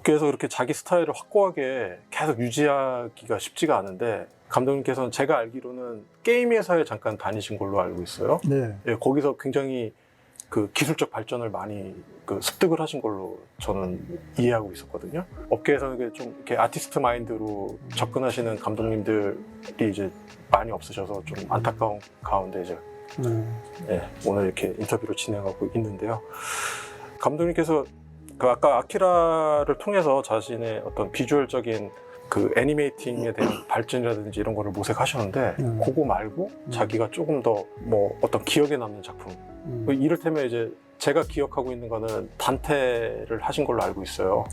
업계에서 그렇게 자기 스타일을 확고하게 계속 유지하기가 쉽지가 않은데 감독님께서는 제가 알기로는 게임 회사에 잠깐 다니신 걸로 알고 있어요. 네. 예, 거기서 굉장히 그 기술적 발전을 많이 그 습득을 하신 걸로 저는 이해하고 있었거든요. 업계에서는 이게 좀 이렇게 아티스트 마인드로 접근하시는 감독님들이 이제 많이 없으셔서 좀 안타까운 가운데 이제 예, 오늘 이렇게 인터뷰를 진행하고 있는데요. 감독님께서 그 아까 아키라를 통해서 자신의 어떤 비주얼적인 그 애니메이팅에 대한 발전이라든지 이런 거를 모색하셨는데 그거 말고 자기가 조금 더 뭐 어떤 기억에 남는 작품 이를테면 이제 제가 기억하고 있는 거는 단테를 하신 걸로 알고 있어요.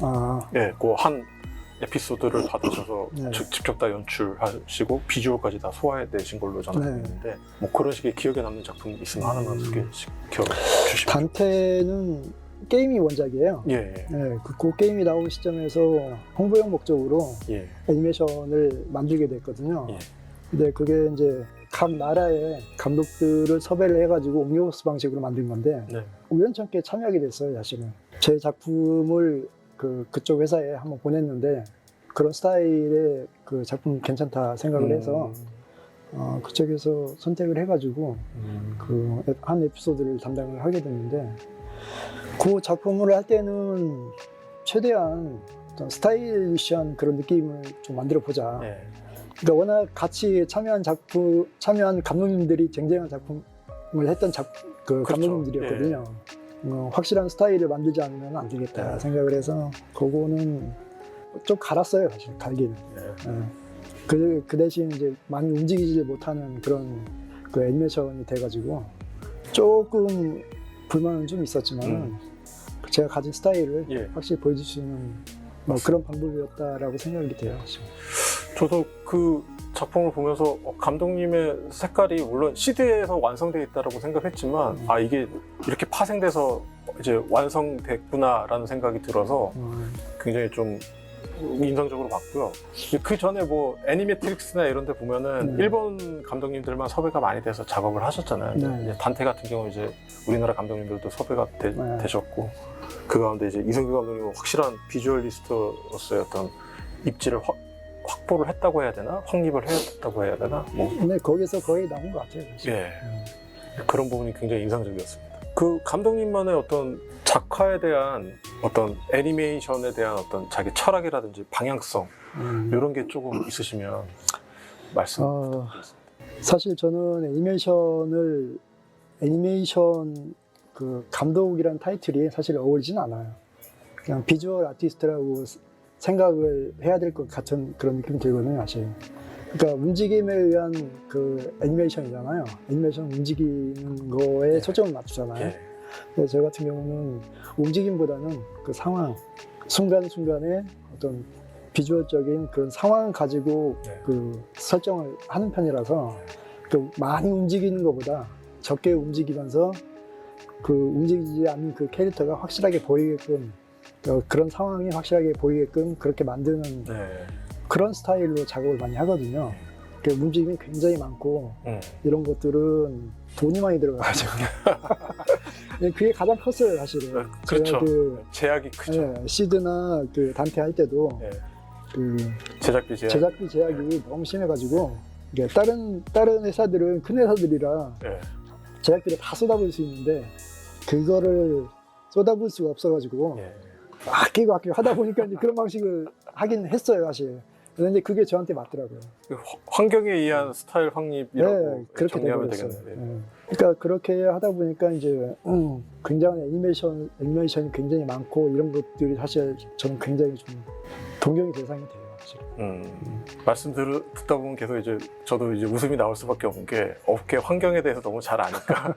예, 그 한 에피소드를 받으셔서 네. 직접 다 연출하시고 비주얼까지 다 소화해내신 걸로 저는 알고 있는데 뭐 그런 식의 기억에 남는 작품 있으면 하나만 소개시켜 주시면. 단테는 게임이 원작이에요. 예, 예. 네, 그 게임이 나온 시점에서 홍보용 목적으로 예. 애니메이션을 만들게 됐거든요. 예. 근데 그게 이제 각 나라의 감독들을 섭외를 해가지고 옴니버스 방식으로 만든 건데 네. 우연찮게 참여하게 됐어요, 사실은. 제 작품을 그쪽 회사에 한번 보냈는데 그런 스타일의 그 작품 괜찮다 생각을 해서 그쪽에서 선택을 해가지고 그 한 에피소드를 담당을 하게 됐는데 그 작품을 할 때는 최대한 어떤 스타일리시한 그런 느낌을 좀 만들어 보자. 예. 그러니까 워낙 같이 참여한 감독님들이 쟁쟁한 작품을 했던 그 그렇죠. 감독님들이었거든요. 확실한 스타일을 만들지 않으면 안 되겠다 생각을 해서 그거는 좀 갈았어요, 사실 갈기는. 그 대신 이제 많이 움직이지 못하는 그런 그 애니메이션이 돼가지고 조금 불만은 좀 있었지만 제가 가진 스타일을 확실히 보여줄 수 있는 뭐 그런 방법이었다라고 생각이 돼요. 지금. 저도 그 작품을 보면서 감독님의 색깔이 물론 CD에서 완성되어 있다고 생각했지만 아 이게 이렇게 파생돼서 이제 완성됐구나라는 생각이 들어서 굉장히 좀 인상적으로 봤고요. 그 전에 뭐 애니메트릭스나 이런 데 보면은 일본 감독님들만 섭외가 많이 돼서 작업을 하셨잖아요. 이제 단테 같은 경우 이제 우리나라 감독님들도 섭외가 되셨고 그 가운데 이제 이승규 감독님은 확실한 비주얼리스트로서의 어떤 입지를 확보를 했다고 해야 되나? 확립을 했다고 해야 되나? 뭐. 근데 거기서 거의 나온 것 같아요. 예. 그런 부분이 굉장히 인상적이었습니다. 그 감독님만의 어떤 작화에 대한 어떤 애니메이션에 대한 어떤 자기 철학이라든지 방향성 이런 게 조금 있으시면 말씀 부탁드리겠습니다. 사실 저는 애니메이션 그 감독이란 타이틀이 사실 어울리진 않아요. 그냥 비주얼 아티스트라고 생각을 해야 될 것 같은 그런 느낌이 들거든요, 사실. 그러니까 움직임에 의한 그 애니메이션이잖아요. 애니메이션 움직이는 거에 초점을 맞추잖아요. 그래서 저 같은 경우는 움직임보다는 그 상황, 순간순간에 어떤 비주얼적인 그런 상황을 가지고 그 설정을 하는 편이라서 그 많이 움직이는 것보다 적게 움직이면서 그 움직이지 않는 그 캐릭터가 확실하게 보이게끔 그런 상황이 확실하게 보이게끔 그렇게 만드는 그런 스타일로 작업을 많이 하거든요. 그 움직임이 굉장히 많고 이런 것들은 돈이 많이 들어가가지고 그게 가장 컸어요, 사실은. 그렇죠. 그 제약이 크죠. 시드나 그 단테 할 때도 그 제작비 제약이 너무 심해가지고 다른 회사들은 큰 회사들이라 제작비를 다 쏟아부을 수 있는데 그거를 쏟아부을 수가 없어가지고 아끼고 하다 보니까 이제 그런 방식을 하긴 했어요, 사실. 그런데 그게 저한테 맞더라고요. 환경에 의한 스타일 확립이라고 그렇게 정리하면 되버렸어요. 되겠네요. 그러니까 그렇게 하다 보니까 이제 굉장한 애니메이션이 굉장히 많고 이런 것들이 사실 저는 굉장히 좀 동경의 대상이 돼요, 사실. 말씀 듣다 보면 계속 이제 저도 이제 웃음이 나올 수밖에 없는 게 업계 환경에 대해서 너무 잘 아니까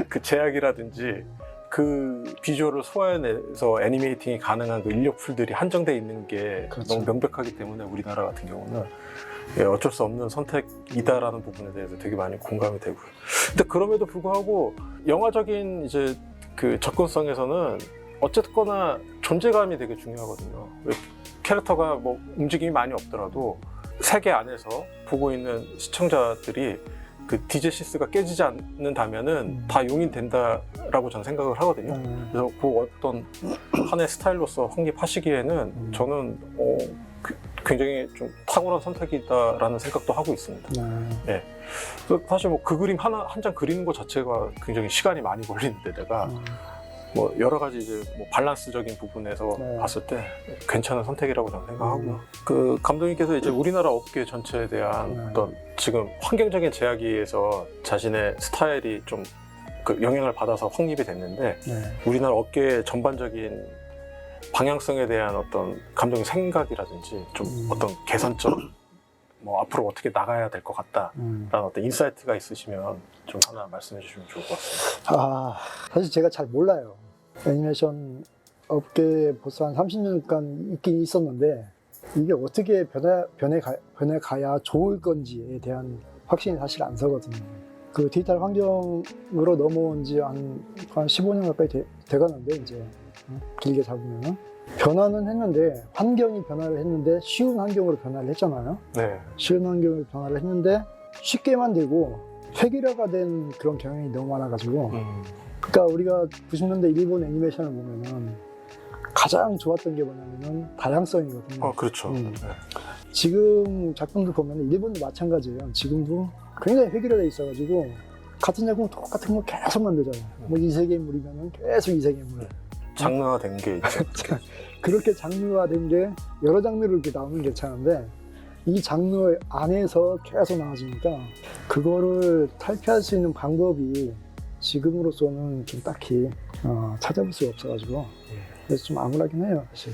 그 제약이라든지 그 비주얼을 소화해내서 애니메이팅이 가능한 그 인력풀들이 한정되어 있는 게 너무 명백하기 때문에 우리나라 같은 경우는 어쩔 수 없는 선택이다라는 부분에 대해서 되게 많이 공감이 되고요. 근데 그럼에도 불구하고 영화적인 이제 그 접근성에서는 어쨌거나 존재감이 되게 중요하거든요. 캐릭터가 뭐 움직임이 많이 없더라도 세계 안에서 보고 있는 시청자들이 그 디제시스가 깨지지 않는다면은 다 용인된다라고 저는 생각을 하거든요. 그래서 그 어떤 한의 스타일로서 확립하시기에는 저는 굉장히 좀 탁월한 선택이다라는 생각도 하고 있습니다. 네. 그래서 사실 뭐 그 그림 한 장 그리는 것 자체가 굉장히 시간이 많이 걸리는데 내가 뭐 여러 가지 이제 뭐 밸런스적인 부분에서 봤을 때 괜찮은 선택이라고 저는 생각하고요. 그 감독님께서 이제 우리나라 업계 전체에 대한 어떤 지금 환경적인 제약에 의해서 자신의 스타일이 좀 그 영향을 받아서 확립이 됐는데 우리나라 업계의 전반적인 방향성에 대한 어떤 감독의 생각이라든지 좀 어떤 개선점 뭐 앞으로 어떻게 나가야 될 것 같다라는 어떤 인사이트가 있으시면 좀 하나 말씀해 주시면 좋을 것 같습니다. 사실 제가 잘 몰라요. 애니메이션 업계에 벌써 한 30년간 있긴 있었는데 이게 어떻게 변해가야 좋을 건지에 대한 확신이 사실 안 서거든요. 그 디지털 환경으로 넘어온 지 한 15년 가까이 돼가는데 이제 길게 잡으면 변화는 했는데 환경이 변화를 했는데 쉬운 환경으로 변화를 했잖아요. 네. 쉬운 환경으로 변화를 했는데 쉽게 만들고 획일화가 된 그런 경향이 너무 많아가지고 그러니까 우리가 90년대 일본 애니메이션을 보면은 가장 좋았던 게 뭐냐면은 다양성이거든요. 그렇죠. 네. 지금 작품들 보면 일본도 마찬가지예요. 지금도 굉장히 획일화돼 있어가지고 같은 작품 똑같은 거 계속 만들잖아요. 뭐 이세계물이면은 계속 이세계물. 장르화된 게 있죠. 그렇게 장르화된 게 여러 장르로 이렇게 나오면 괜찮은데 이 장르 안에서 계속 나와지니까 그거를 탈피할 수 있는 방법이 지금으로서는 좀 딱히 찾아볼 수가 없어가지고 그래서 좀 암울하긴 해요, 사실.